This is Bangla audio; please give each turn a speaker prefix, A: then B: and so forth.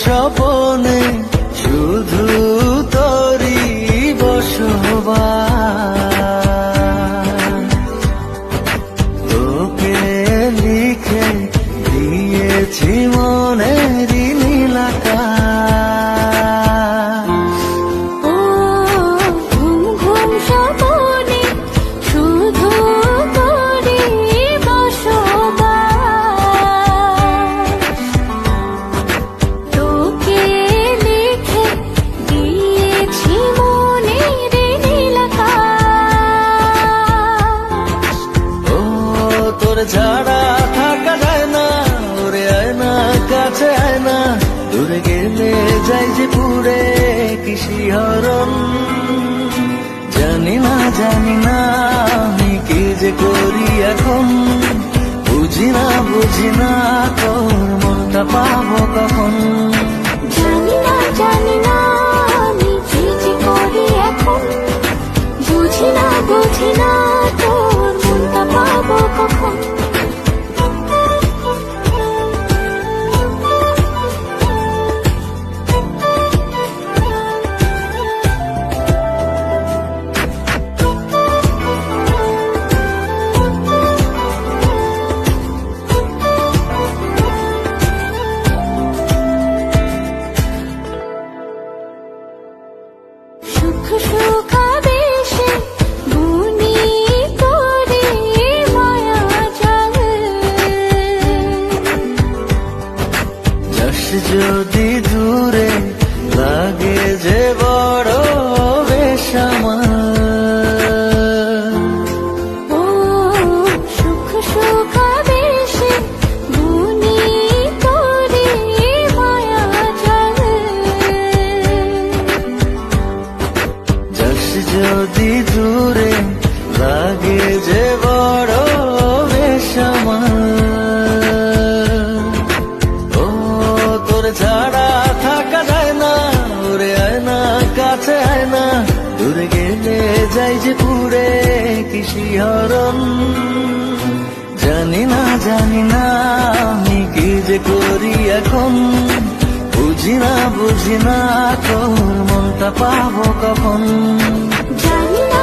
A: স্বপনে শুধু তোরই বসবাস। তোকে লিখে দিয়েছি মনের নীল আকাশ।
B: ও ঘুম ঘুম স্বপনে শুধু তোরই বসবাস। তোকে লিখে দিয়েছি মনের নীল আকাশ।
A: ও তোর ছাড়া থাকা যায় না, ওরে আয় না কাছে আয় না, দূরে গেলে যাই যে পুরে কি শিহরণ। জানি না আমি কি যে করি এখন, বুঝি না তোর মনটা পাবো কখন।
B: জানি না আমি কি যে করি এখন, বুঝি না তোর মনটা পাবো কখন। সুখ সুখাবেশে বুনি তোরে মায়া জাল।
A: যাস যদি দূরে লাগে যে বড় বেসামাল।
B: ও সুখ সুখাবেশে বুনি তোরে মায়া জাল।
A: যাস যদি দূরে লাগে যে বড় বেসামাল। ও তোর ছাড়া থাকা যায় না, ওরে আয় না কাছে আয় না, দূরে গেলে যাই যে পুরে কি শিহরণ। জানি না আমি কি যে করি এখন, বুঝি না তোর মনটা পাবো কখন।
B: জানি না